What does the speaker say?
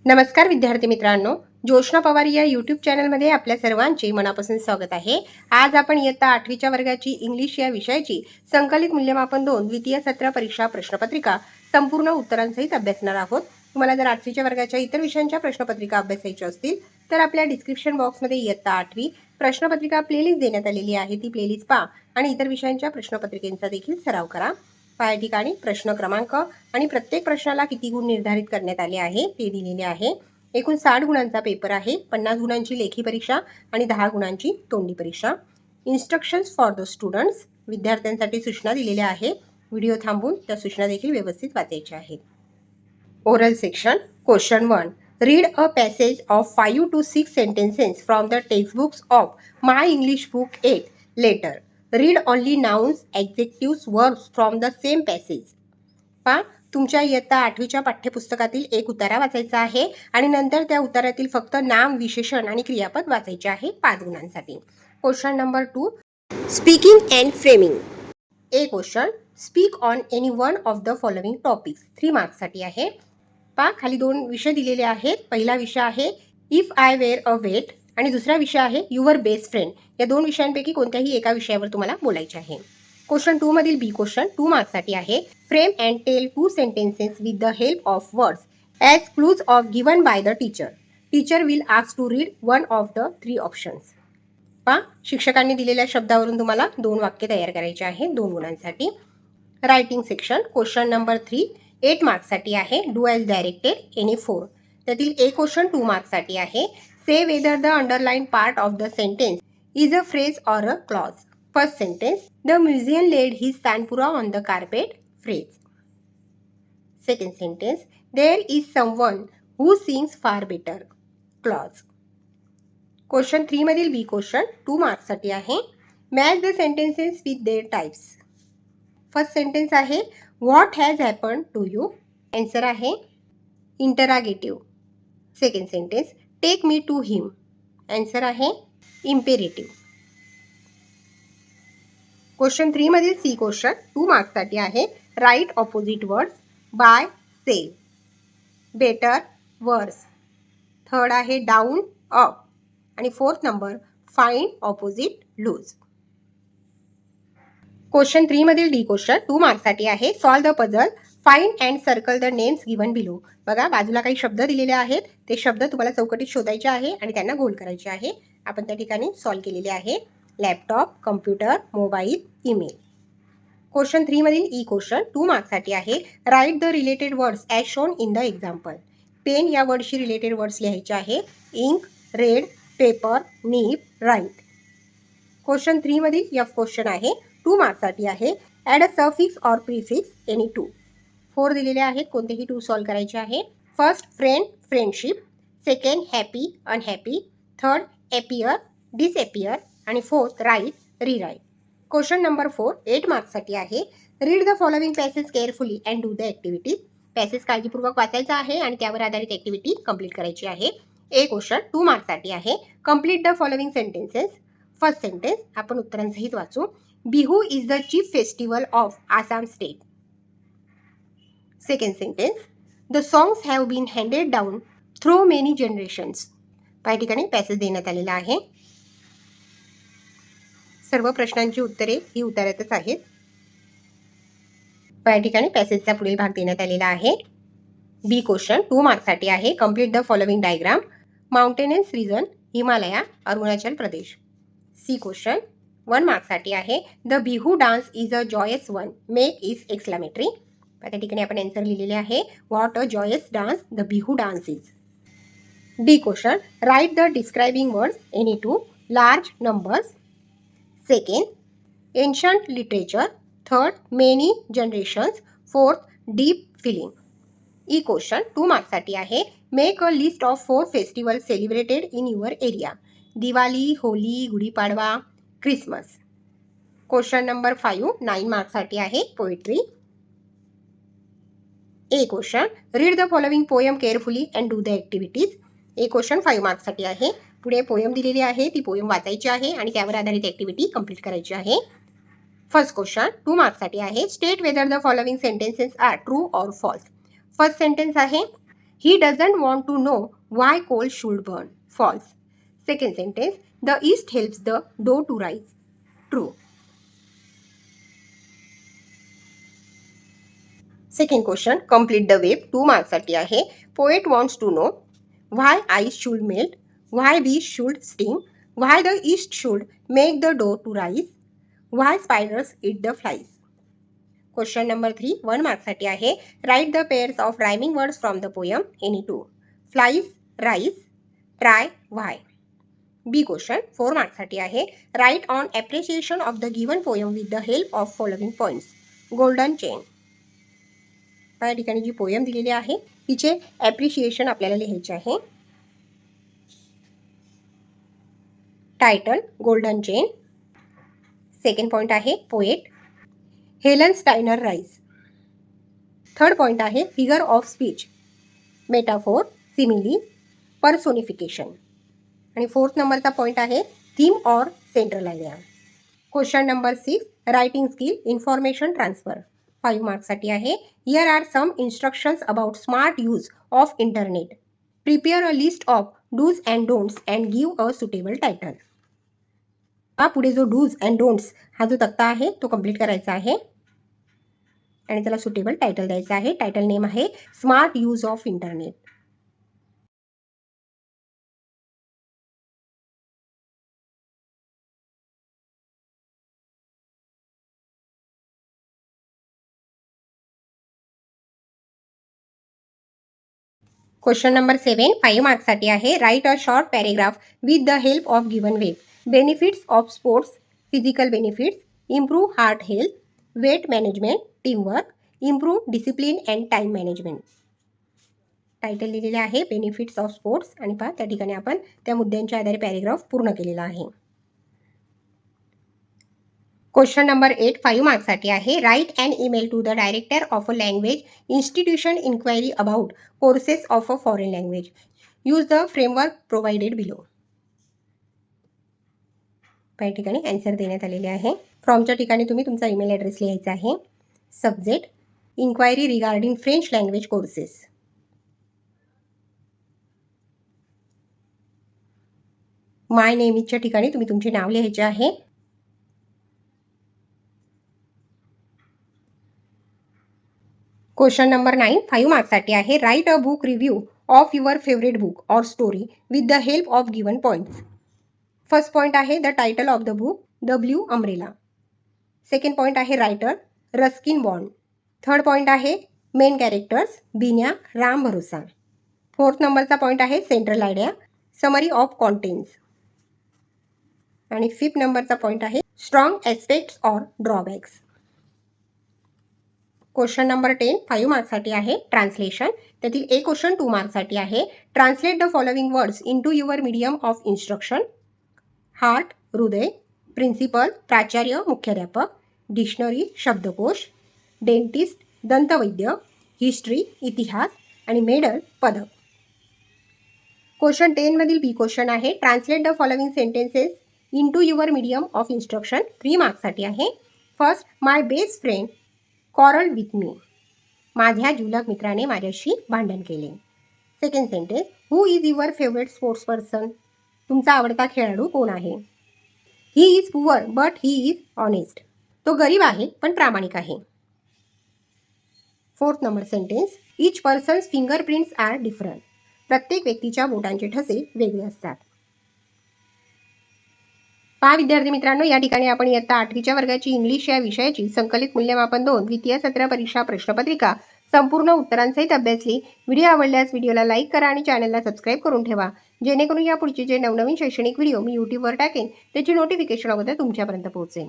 नमस्कार विद्यार्थी मित्रांनो, जोशना पवार या यूट्यूब चॅनलमध्ये आपल्या सर्वांचे मनापासून स्वागत आहे। आज आपण इयत्ता 8वीच्या वर्गाची इंग्लिश या विषयाची संकलित मूल्यमापन 2 द्वितीय सत्र परीक्षा प्रश्नपत्रिका संपूर्ण उत्तरांसहित अभ्यासणार आहोत। तुम्हाला जर 8वीच्या वर्गाच्या इतर विषयांच्या प्रश्नपत्रिका अभ्यासायच्या असतील तर आपल्या डिस्क्रिप्शन बॉक्समध्ये इयत्ता 8वी प्रश्नपत्रिका प्लेलिस्ट देण्यात आलेली आहे, ती प्लेलिस्ट पहा आणि इतर विषयांच्या प्रश्नपत्रिकेचा देखील सराव करा। या ठिकाणी प्रश्न क्रमांक आणि प्रत्येक प्रश्नाला किती गुण निर्धारित करण्यात आले आहे ते दिलेले आहे। एकूण 60 गुणांचा पेपर आहे। 50 गुणांची लेखी परीक्षा आणि 10 गुणांची तोंडी परीक्षा। इन्स्ट्रक्शन्स फॉर द स्टुडंट्स, विद्यार्थ्यांसाठी सूचना दिलेल्या आहेत। व्हिडिओ थांबवून त्या सूचना देखील व्यवस्थित वाचायच्या आहेत। Oral section question 1, read a passage of 5 to 6 sentences from the textbooks of my English book 8 letter. Read only nouns adjectives verbs from the same passage. पहा, तुमच्या इयत्ता 8वीच्या पाठ्यपुस्तकातील एक उतारा वाचायचा आहे आणि नंतर त्या उतारातील फक्त नाम, विशेषण आणि क्रियापद वाचायचे आहे 5 गुणांसाठी। Question number 2, speaking and framing. A question, speak on any one of the following topics, 3 मार्क्ससाठी आहे। पहा, खाली 2 विषय दिलेले आहेत। पहिला विषय आहे if I were a vet आणि दुसरा विषय आहे युअर बेस्ट फ्रेंड। या 2 विषयांपैकी कोणत्याही एका विषयावर तुम्हाला बोलायचे आहे। क्वेश्चन 2 मधील बी क्वेश्चन 2 मार्क्ससाठी आहे। Frame and tell 2 sentences with the help of words as clues of given by the teacher. Teacher will ask to read one of the 3 options. पहा, शिक्षकांनी दिलेल्या शब्दावरून तुम्हाला 2 वाक्य तयार करायचे आहे 2 गुणांसाठी। रायटिंग सेक्शन क्वेश्चन नंबर 3 8 मार्क्ससाठी आहे। Do as directed any 4। त्यातील ए क्वेश्चन 2 मार्क्ससाठी आहे। Say whether the underline part of the sentence is a phrase or a clause. First sentence, the musician laid his tanpura on the carpet, phrase. Second sentence, there is someone who sings far better, clause. Question 3 मधील B question 2 मार्क्ससाठी आहे। Match the sentences with their types. First sentence आहे what has happen to you, answer आहे interrogative. Second sentence, take me to him, answer आहे imperative. Question 3 मधील C question 2 मार्क्ससाठी आहे। Write opposite words buy, sell, better, worse. Third आहे down, up आणि fourth number find opposite, lose. Question 3 मधील D question 2 मार्क्ससाठी आहे। Solve the puzzle, find and circle the names given below. बघा, बाजूला काही शब्द दिलेले आहेत, ते शब्द तुम्हाला चौकटीत शोधायचे आहे आणि त्यांना गोल करायचे आहे। आपण त्या ठिकाणी सॉल्व केलेले आहे। Laptop, computer, mobile, email. Question 3 मधील ई क्वेश्चन 2 मार्क्ससाठी आहे। Write the related words as shown in the example. Pen या वर्डशी रिलेटेड वर्ड्स लिहायचे आहे। Ink, red, paper, nib, write. Question 3 मधील एफ क्वेश्चन आहे 2 मार्क्ससाठी आहे। Add a suffix or prefix any 2। 4 दिलेले आहेत, कोणतेही 2 सॉल्व करायचे आहे। First, friend, friendship. Second, happy, unhappy. Third, appear, disappear आणि fourth, write, rewrite. Question number 4 8 मार्क्ससाठी आहे। Read the following passage carefully and do the activities. Passage काळजीपूर्वक वाचायचा आहे आणि त्यावर आधारित ॲक्टिव्हिटी कंप्लीट करायची आहे। ए क्वेश्चन 2 मार्क्ससाठी आहे। Complete the following sentences. First sentence आपण उत्तरांसहित वाचू। Bihu is the chief festival of Assam state. Second sentence, the songs have been handed down through many generations. या ठिकाणी पॅसेज देण्यात आलेला आहे। सर्व प्रश्नांची उत्तरे ही उतार्यातच आहेत। या ठिकाणी पॅसेजचा पुढील भाग देण्यात आलेला आहे। बी क्वेश्चन 2 मार्क्ससाठी आहे। Complete the following diagram. Mountainous region, Himalaya, Arunachal Pradesh. C question 1 मार्क्ससाठी आहे। The Bihu dance is a joyous one, make is exclamatory. त्या ठिकाणी आपण आन्सर लिहिलेले आहे। What a joyous dance the Bihu dance is. D question, write the describing words any 2, large numbers. Second, ancient literature. Third, many generations. Fourth, deep feeling. E question 2 मार्क्ससाठी आहे। Make a list of 4 festival celebrated in your area. Diwali, Holi, Gudi Padwa, Christmas. Question number 5 9 मार्क्ससाठी आहे। Poetry. A question, read the following poem carefully and do the activities. A question 5 मार्क्ससाठी आहे। पुढे poem दिलेली आहे, ती पोएम वाचायची आहे आणि त्यावर आधारित ॲक्टिव्हिटी कंप्लीट करायची आहे। फर्स्ट क्वेश्चन 2 मार्क्ससाठी आहे। State whether the following sentences are true or false. First sentence आहे He doesn't want to know why coal should burn. False. Second sentence, the east helps the dough to rise. True. Second question, complete the web. 2 marks साठी आहे. Poet wants to know why ice should melt, why bees should sting, why the east should make the dough to rise, why spiders eat the flies. Question number 3, 1 mark साठी आहे. Write the pairs of rhyming words from the poem. Any two. Flies, rise, try, why. B question, 4 marks साठी आहे. Write on appreciation of the given poem with the help of following points. Golden chain. या ठिकाणी जी poem दिलेली आहे तिचे appreciation आपल्याला लिहायचे आहे. Title golden chain. Second point आहे poet Helen Steiner Rice. Third point आहे figure of speech, metaphor, simile, personification. आणि फोर्थ नंबरचा पॉईंट आहे theme or central idea. Question number 6, writing skill, information transfer. 5 मार्क्ससाठी आहे. Here are some instructions about smart use of internet. Prepare a list of dos and don'ts and give a suitable title. हा पुढे जो dos and don'ts हा जो तक्ता आहे तो कंप्लीट करायचा आहे आणि त्याला सुटेबल टायटल द्यायचं आहे. टायटल नेम आहे smart use of internet. Question number 7, 5 मार्क्ससाठी आहे. Write a short paragraph with the help of given web. Benefits of sports, physical benefits, improve heart health, weight management, teamwork, improve discipline and time management. Title लिहिलेले आहे benefits of sports आणि पहा त्या ठिकाणी आपण त्या मुद्द्यांच्या आधारे पॅरेग्राफ पूर्ण केलेला आहे. क्वेश्चन नंबर 8, 5 मार्क्ससाठी आहे. Write and email to the director of a language institution inquiry about courses of a foreign language. Use the framework provided below. या ठिकाणी आन्सर देण्यात आलेले आहे. फ्रॉमच्या ठिकाणी तुम्ही तुमचा ईमेल ॲड्रेस लिहायचा आहे. Subject enquiry regarding French language courses. My name इजच्या ठिकाणी तुम्ही तुमचे नाव लिहायचे आहे. क्वेश्चन नंबर 9, 5 मार्क्ससाठी आहे. Write a book review of your favourite book or story with the help of given points. First point आहे the title of the book, the blue umbrella. Second point आहे writer, Ruskin Bond. Third point आहे main characters, Binya, Ram Bharosa. Fourth नंबरचा point आहे central idea, summary of contents. आणि fifth नंबरचा point आहे strong aspects or drawbacks. Question number 10, 5 मार्क्ससाठी आहे. Translation. त्यातील एक क्वेश्चन 2 मार्क्ससाठी आहे. Translate the following words into your medium of instruction. Heart, हृदय, प्रिन्सिपल, प्राचार्य, मुख्याध्यापक, डिक्शनरी, शब्दकोश, डेंटिस्ट, दंतवैद्य, हिस्ट्री, इतिहास आणि मेडल, पदक. क्वेश्चन 10 मधील बी क्वेश्चन आहे. Translate the following sentences into your medium of instruction. 3 मार्क्ससाठी आहे. First, my best friend quarrelled with me. माझ्या जुलक मित्राने माझ्याशी भांडण केले. Second sentence, who is your favourite sports person. तुमचा आवडता खेळाडू कोण आहे. He is poor but he is honest. तो गरीब आहे पण प्रामाणिक आहे. Fourth number sentence, each person's fingerprints are different. प्रत्येक व्यक्तीच्या बोटांचे ठसे वेगळे असतात. पहा विद्यार्थी मित्रांनो, या ठिकाणी आपण इयत्ता 8वीच्या वर्गाची इंग्लिश या विषयाची संकलित मूल्यमापन 2 द्वितीय सत्र परीक्षा प्रश्नपत्रिका संपूर्ण उत्तरांसहित अभ्यासली. व्हिडिओ आवडल्यास व्हिडिओला लाईक करा आणि चॅनलला सबस्क्राईब करून ठेवा, जेणेकरून या पुढचे जे नवनवीन शैक्षणिक व्हिडिओ मी यूट्यूबवर टाकेन त्याची नोटिफिकेशन अगोदर तुमच्यापर्यंत पोहोचेल.